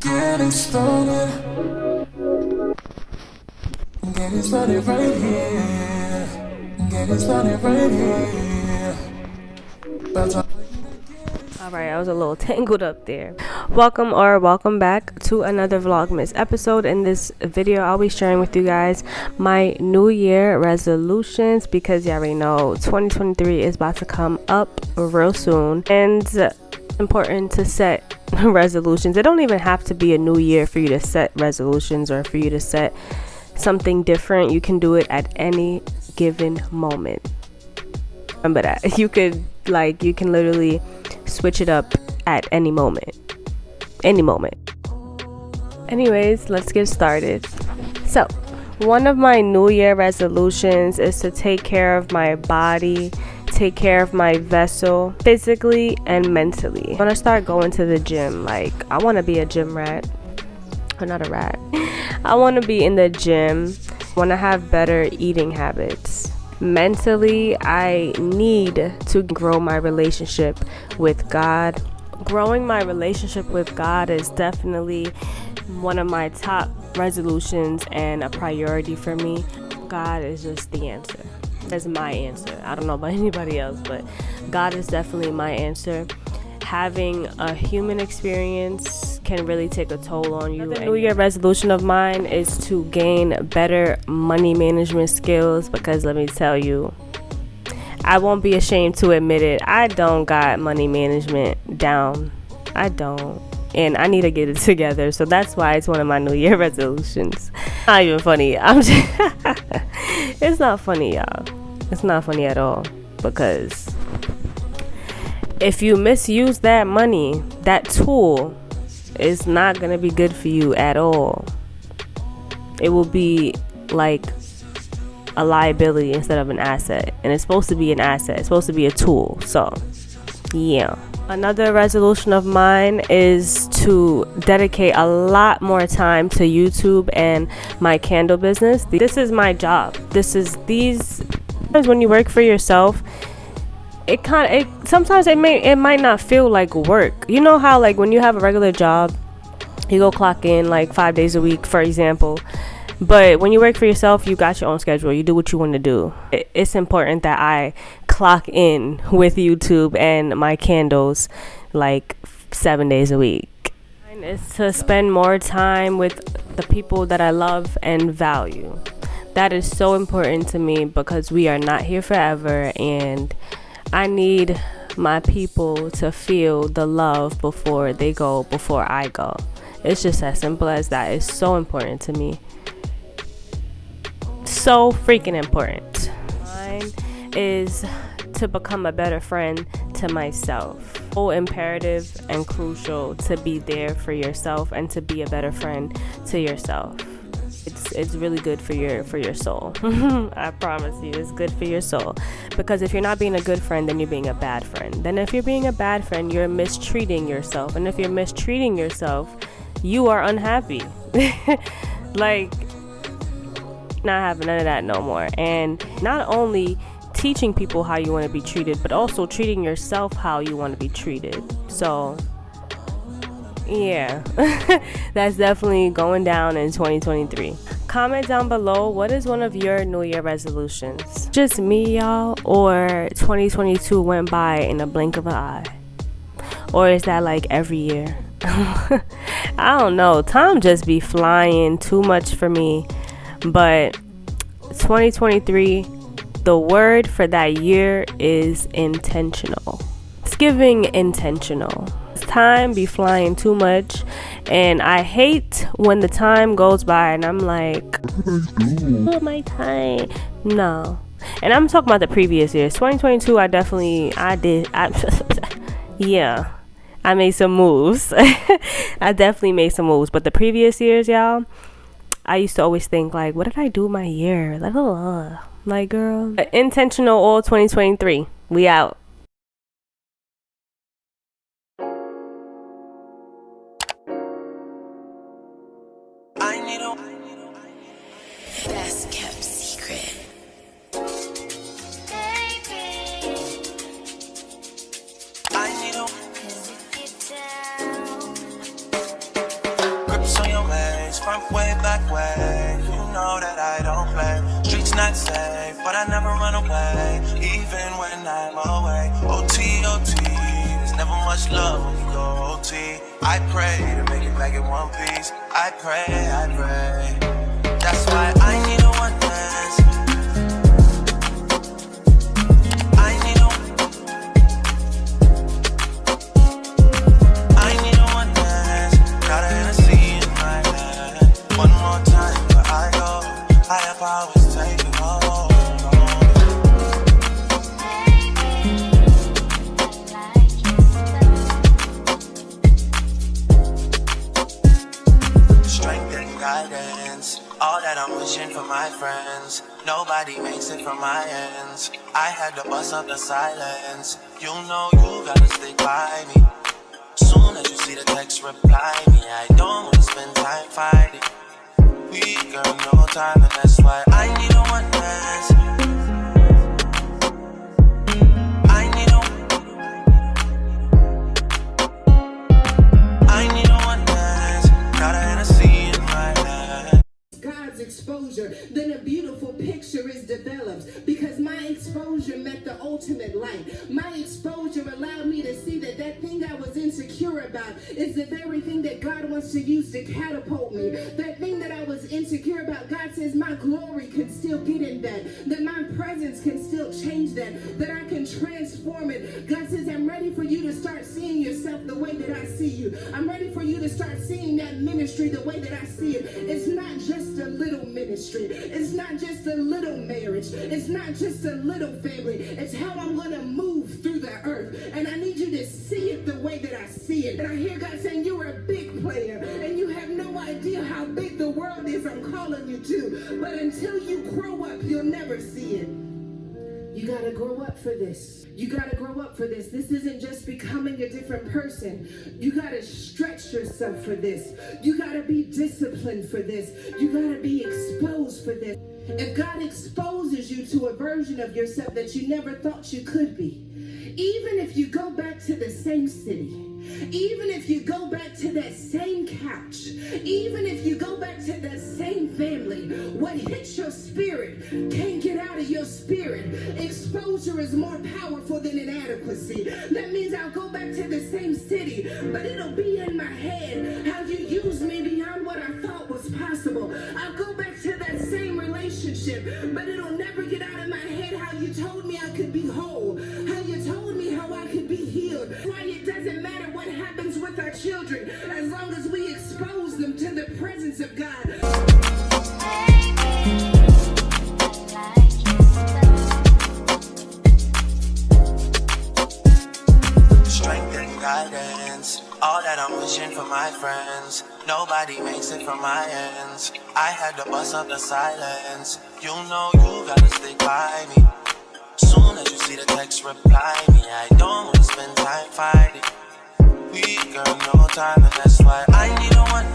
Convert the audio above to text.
Getting started. Getting started right here. Getting started right here. Alright, I was a little tangled up there. Welcome back to another Vlogmas episode. In this video, I'll be sharing with you guys my New Year resolutions because you already know 2023 is about to come up real soon. And it's important to set resolutions. It don't even have to be a new year for you to set resolutions or for you to set something different. You can do it at any given moment. Remember that. You can literally switch it up at any moment. Anyways, let's get started. So, one of my New Year resolutions is to take care of my body, take care of my vessel, physically and mentally. I want to start going to the gym. I want to be a gym rat. Or not a rat. I want to be in the gym. I want to have better eating habits. Mentally, I need to grow my relationship with God. Growing my relationship with God is definitely one of my top resolutions and a priority for me. God is just the answer. That's my answer. I don't know about anybody else, but God is definitely my answer. Having a human experience can really take a toll on you. Another New Year resolution of mine is to gain better money management skills because let me tell you, I won't be ashamed to admit it. I don't got money management down. I don't. And I need to get it together. So that's why it's one of my New Year resolutions. Not even funny. It's not funny, y'all. It's not funny at all. Because if you misuse that money, that tool is not going to be good for you at all. It will be like a liability instead of an asset. And it's supposed to be an asset. It's supposed to be a tool. So, yeah. Another resolution of mine is to dedicate a lot more time to YouTube and my candle business. This is my job. Sometimes when you work for yourself, sometimes it might not feel like work. You know how when you have a regular job, you go clock in 5 days a week, for example. But when you work for yourself, you got your own schedule. You do what you want to do. It's important that I clock in with YouTube and my candles 7 days a week. Mine is to spend more time with the people that I love and value. That is so important to me because we are not here forever, and I need my people to feel the love before I go. It's just as simple as that. It's so important to me. So freaking important. Mine is to become a better friend to myself. So imperative and crucial to be there for yourself and to be a better friend to yourself. It's really good for your soul. I promise you, it's good for your soul. Because if you're not being a good friend, then you're being a bad friend. Then if you're being a bad friend, you're mistreating yourself. And if you're mistreating yourself, you are unhappy. Not having none of that no more. And not only teaching people how you want to be treated, but also treating yourself how you want to be treated. So yeah, that's definitely going down in 2023. Comment down below, what is one of your New Year resolutions? Just me, y'all, or 2022 went by in a blink of an eye? Or is that every year? I don't know. Time just be flying too much for me. But 2023, the word for that year is intentional. It's giving intentional. Time be flying too much, and I hate when the time goes by and I'm like, oh, my time. No. And I'm talking about the previous years. 2022, yeah, I made some moves. I definitely made some moves. But the previous years, y'all, I used to always think what did I do my year? Girl. Intentional all 2023. We out. Best kept secret. Baby, I need much love when we go OT. I pray to make it back in one piece. I pray. That's why I need a one dance. I need a one dance. Got a Hennessy in my hand. One more time before I go. Higher powers taking hold. Strength and guidance, all that I'm wishing for my friends. Nobody makes it from my ends. I had to bust up the silence. You know you gotta stick by me. Soon as you see the text, reply me. I don't wanna spend time fighting. We got no time, and that's why I need a one dance. I need a one dance. Got a Hennessy in my hand. God's exposure, then a beautiful picture is developed, because my exposure met the ultimate light. My exposure allowed me to see that that thing I was insecure about is the very thing that God wants to use to catapult me. That thing that I was insecure about, God says my glory can still get in that my presence can still change that I can transform it. God says, I'm ready for you to start seeing yourself the way that I see you. I'm ready for you to start seeing that ministry the way that I see it. It's not just a little ministry. It's not just a little marriage. It's not just a little family. It's how I'm going to move through the earth. And I need you to see it the way that I see it. And I hear God saying, you're a big player and you have no idea how big the world is I'm calling you to. But until you grow up, you'll never see it. You gotta grow up for this. You gotta grow up for this. This isn't just becoming a different person. You gotta stretch yourself for this. You gotta be disciplined for this. You gotta be exposed for this. If God exposes you to a version of yourself that you never thought you could be, even if you go back to the same city, even if you go back to that same couch, even if you go back to that same family, what hits your spirit can't get out of your spirit. Exposure is more powerful than inadequacy. That means I'll go back to the same city, but it'll be in my head how you used me beyond what I thought was possible. I'll go back to that same relationship, but it'll never get out of my head how you told me I could be whole, how you told me how I could be healed. Why it doesn't matter what happens with our children as long as we expose them to the presence of God. Strength and guidance, all that I'm wishing for my friends. Nobody makes it from my ends. I had to bust up the silence. You know you gotta stick by me. Soon as you see the text, reply me. I don't wanna spend time fighting. We got no time, and that's why I need a one